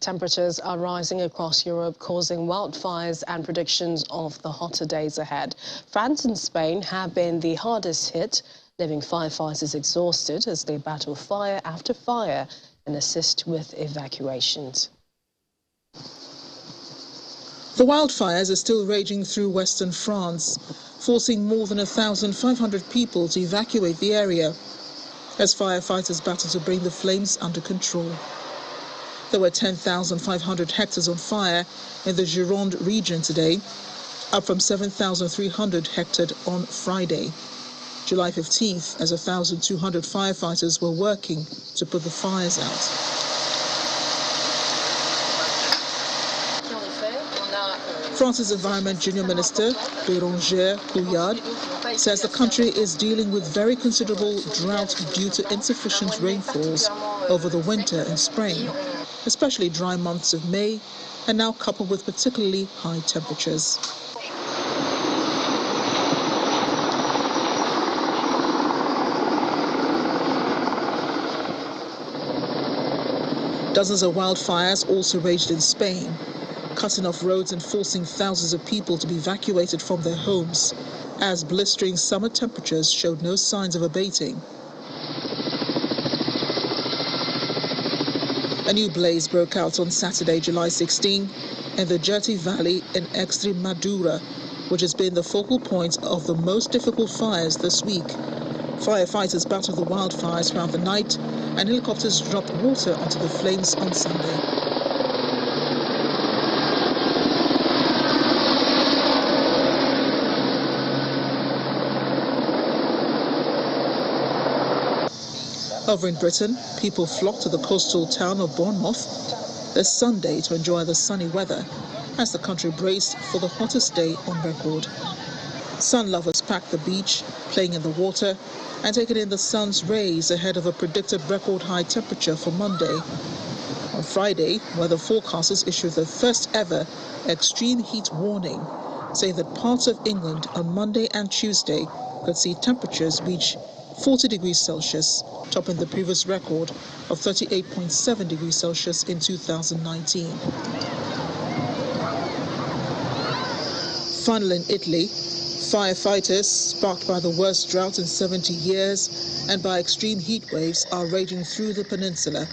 temperatures are rising across Europe, causing wildfires and predictions of the hotter days ahead. France and Spain have been the hardest hit, leaving firefighters exhausted as they battle fire after fire and assist with evacuations. The wildfires are still raging through western France, forcing more than 1,500 people to evacuate the area as firefighters battle to bring the flames under control. There were 10,500 hectares on fire in the Gironde region today, up from 7,300 hectares on Friday, July 15th, as 1,200 firefighters were working to put the fires out. France's Environment Junior Minister, Bérangère Couillard, says the country is dealing with very considerable drought due to insufficient rainfalls over the winter and spring, especially dry months of May, and now coupled with particularly high temperatures. Dozens of wildfires also raged in Spain, cutting off roads and forcing thousands of people to be evacuated from their homes, as blistering summer temperatures showed no signs of abating. A new blaze broke out on Saturday, July 16, in the Jerti Valley in Extremadura, which has been the focal point of the most difficult fires this week. Firefighters battled the wildfires throughout the night, and helicopters dropped water onto the flames on Sunday. Over in Britain, people flocked to the coastal town of Bournemouth this Sunday to enjoy the sunny weather as the country braced for the hottest day on record. Sun lovers packed the beach, playing in the water and taking in the sun's rays ahead of a predicted record high temperature for Monday. On Friday, weather forecasters issued the first ever extreme heat warning, saying that parts of England on Monday and Tuesday could see temperatures reach 40 degrees Celsius, topping the previous record of 38.7 degrees Celsius in 2019. Finally, in Italy, firefighters, sparked by the worst drought in 70 years and by extreme heat waves, are raging through the peninsula.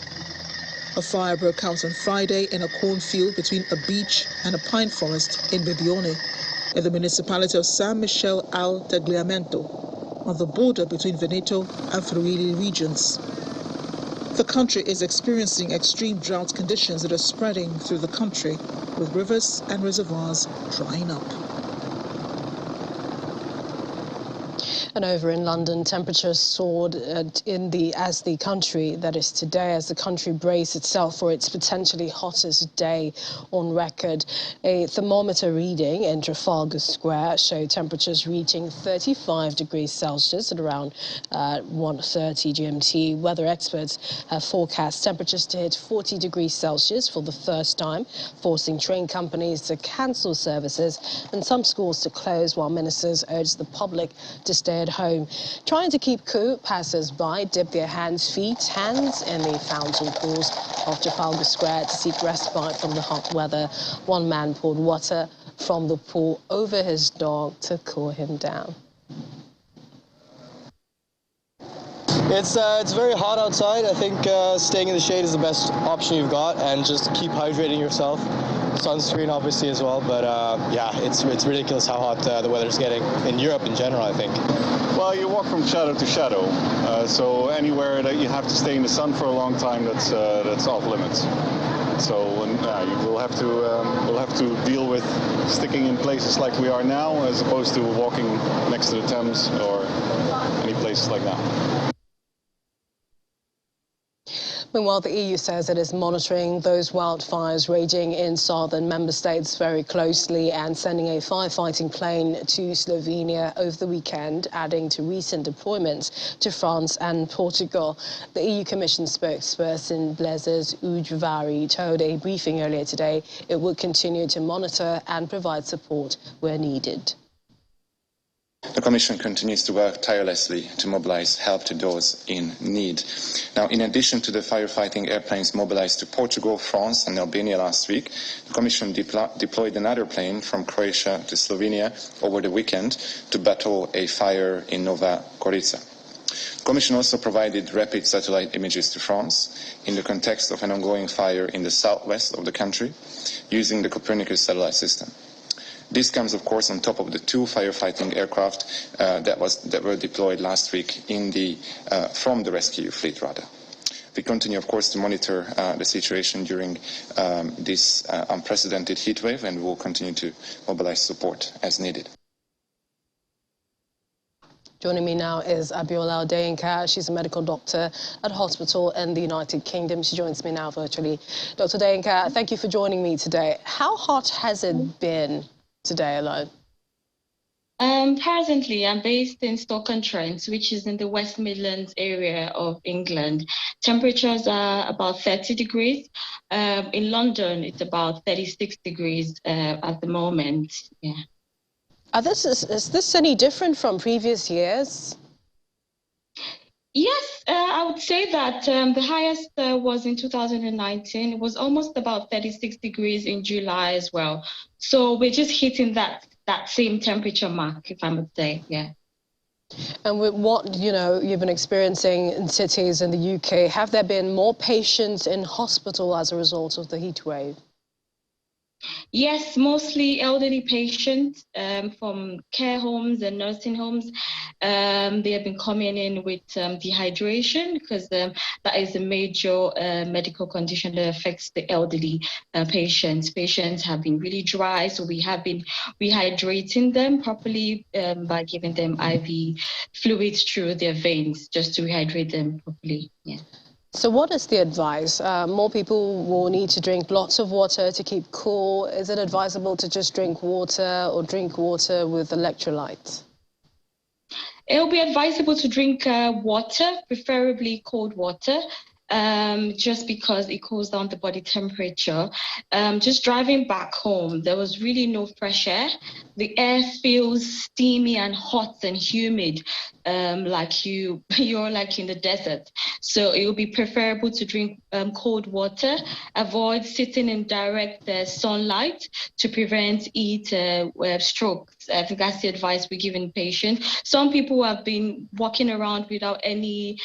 A fire broke out on Friday in a cornfield between a beach and a pine forest in Bibione, in the municipality of San Michele al Tagliamento, on the border between Veneto and Friuli regions. The country is experiencing extreme drought conditions that are spreading through the country, with rivers and reservoirs drying up. And over in London, temperatures soared as the country braced itself for its potentially hottest day on record. A thermometer reading in Trafalgar Square showed temperatures reaching 35 degrees Celsius at around 1:30 GMT. Weather experts have forecast temperatures to hit 40 degrees Celsius for the first time, forcing train companies to cancel services and some schools to close, while ministers urged the public to stay at home. Trying to keep cool, passers-by dip their hands in the fountain pools of Trafalgar Square to seek respite from the hot weather. One man poured water from the pool over his dog to cool him down. It's very hot outside. I think staying in the shade is the best option you've got, and just keep hydrating yourself. Sunscreen obviously as well, but yeah, it's ridiculous how hot the weather's getting in Europe in general, I think. Well, you walk from shadow to shadow, so anywhere that you have to stay in the sun for a long time, that's off limits. So we'll have to deal with sticking in places like we are now, as opposed to walking next to the Thames or any places like that. Meanwhile, the EU says it is monitoring those wildfires raging in southern member states very closely and sending a firefighting plane to Slovenia over the weekend, adding to recent deployments to France and Portugal. The EU Commission spokesperson Blazes Ujvari told a briefing earlier today it would continue to monitor and provide support where needed. The Commission continues to work tirelessly to mobilise help to those in need. Now, in addition to the firefighting airplanes mobilised to Portugal, France and Albania last week, the Commission deployed another plane from Croatia to Slovenia over the weekend to battle a fire in Nova Gorica. The Commission also provided rapid satellite images to France in the context of an ongoing fire in the southwest of the country using the Copernicus satellite system. This comes, of course, on top of the 2 firefighting aircraft that were deployed last week from the rescue fleet. We continue, of course, to monitor the situation during this unprecedented heatwave, and we will continue to mobilize support as needed. Joining me now is Abiola Odeyinka. She's a medical doctor at a hospital in the United Kingdom. She joins me now virtually. Dr. Odeyinka, thank you for joining me today. How hot has it been today alone? Presently, I'm based in Stoke-on-Trent, which is in the West Midlands area of England. Temperatures are about 30 degrees. In London, it's about 36 degrees at the moment. Yeah. Is this any different from previous years? Yes, I would say that the highest was in 2019. It was almost about 36 degrees in July as well. So we're just hitting that same temperature mark, if I would say, yeah. And with what, you've been experiencing in cities in the UK, have there been more patients in hospital as a result of the heat wave? Yes, mostly elderly patients from care homes and nursing homes. They have been coming in with dehydration because that is a major medical condition that affects the elderly patients. Patients have been really dry, so we have been rehydrating them properly by giving them IV fluids through their veins just to rehydrate them properly. Yeah. So what is the advice? More people will need to drink lots of water to keep cool. Is it advisable to just drink water or drink water with electrolytes? It'll be advisable to drink water, preferably cold water, just because it cools down the body temperature. Just driving back home, there was really no fresh air. The air feels steamy and hot and humid, like you're like in the desert. So it will be preferable to drink cold water. Avoid sitting in direct sunlight to prevent heat stroke. I think that's the advice we're giving patients. Some people have been walking around without any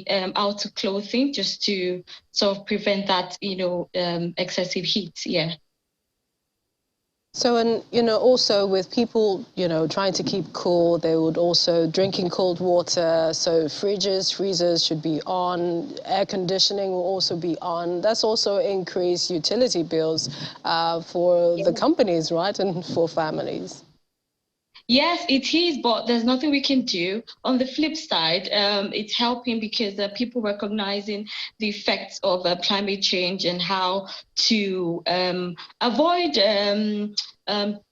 outer clothing just to sort of prevent that, excessive heat. Yeah. So, and, also with people, trying to keep cool, they would also drinking cold water. So fridges, freezers should be on. Air conditioning will also be on. That's also increased utility bills for the companies, right, and for families. Yes, it is, but there's nothing we can do. On the flip side, it's helping because people recognizing the effects of climate change and how to avoid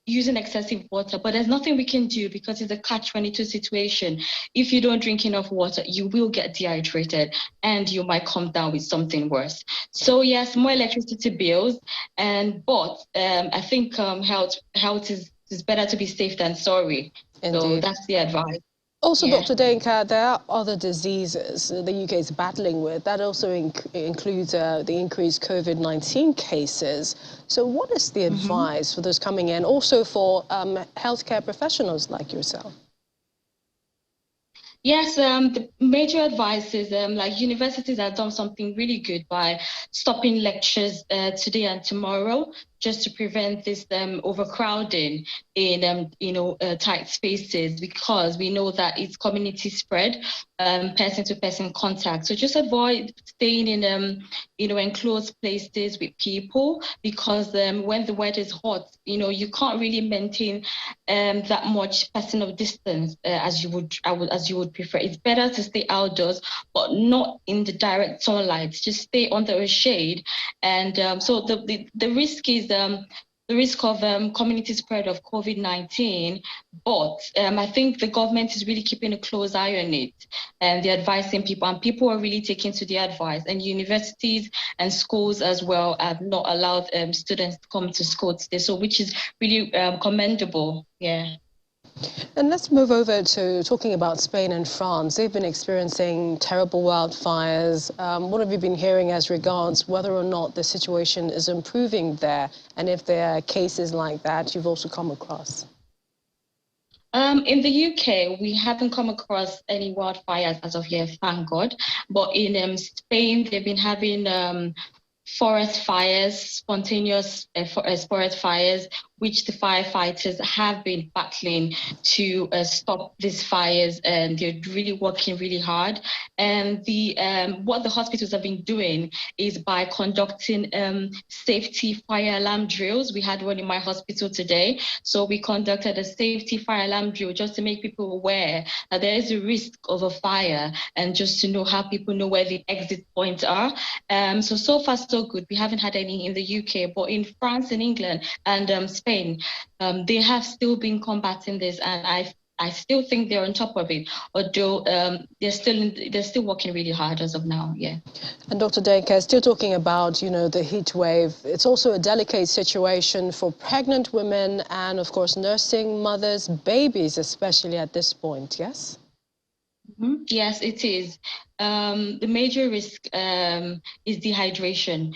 using excessive water. But there's nothing we can do because it's a catch-22 situation. If you don't drink enough water, you will get dehydrated and you might come down with something worse. So yes, more electricity bills, but I think health is it's better to be safe than sorry. Indeed. So that's the advice. Also, yeah. Dr. Odeyinka, there are other diseases the UK is battling with. That also includes the increased COVID-19 cases. So what is the advice for those coming in, also for healthcare professionals like yourself? Yes, the major advice is like universities have done something really good by stopping lectures today and tomorrow, just to prevent this overcrowding in tight spaces, because we know that it's community spread, person-to-person contact. So just avoid staying in enclosed places with people, because when the weather is hot, you can't really maintain that much personal distance as you would prefer. It's better to stay outdoors, but not in the direct sunlight. Just stay under a shade, and so the risk is the risk of community spread of COVID-19, but I think the government is really keeping a close eye on it, and they're advising people, and people are really taking to the advice, and universities and schools as well have not allowed students to come to school today, so which is really commendable. Yeah. And let's move over to talking about Spain and France. They've been experiencing terrible wildfires. What have you been hearing as regards whether or not the situation is improving there? And if there are cases like that you've also come across? In the UK, we haven't come across any wildfires as of yet, thank God. But in Spain, they've been having forest fires, spontaneous forest fires, which the firefighters have been battling to stop these fires, and they're really working really hard. And what the hospitals have been doing is by conducting safety fire alarm drills. We had one in my hospital today, so we conducted a safety fire alarm drill just to make people aware that there is a risk of a fire, and just to know how people know where the exit points are. So far so good. We haven't had any in the UK, but in France and England and Spain, they have still been combating this, and I still think they're on top of it, although they're still working really hard as of now. Yeah. And Dr. Deka, still talking about, the heat wave. It's also a delicate situation for pregnant women and, of course, nursing mothers, babies, especially at this point. Yes. Mm-hmm. Yes, it is. The major risk is dehydration.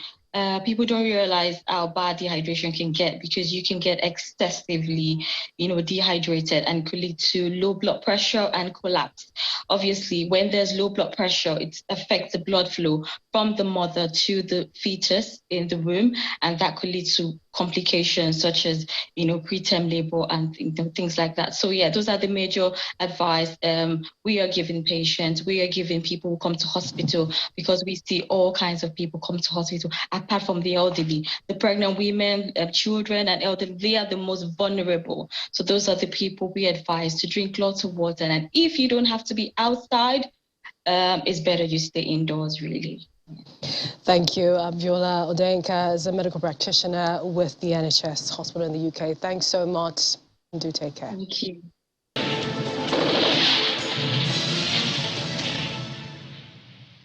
People don't realize how bad dehydration can get, because you can get excessively, dehydrated, and could lead to low blood pressure and collapse. Obviously, when there's low blood pressure, it affects the blood flow from the mother to the fetus in the womb, and that could lead to complications such as, preterm labor and things like that. So yeah, those are the major advice we are giving patients, we are giving people who come to hospital, because we see all kinds of people come to hospital, apart from the elderly. The pregnant women, children and elderly, they are the most vulnerable. So those are the people we advise to drink lots of water. And if you don't have to be outside, it's better you stay indoors, really. Thank you. Abiola Odenka is a medical practitioner with the NHS hospital in the UK. Thanks so much, and do take care. Thank you.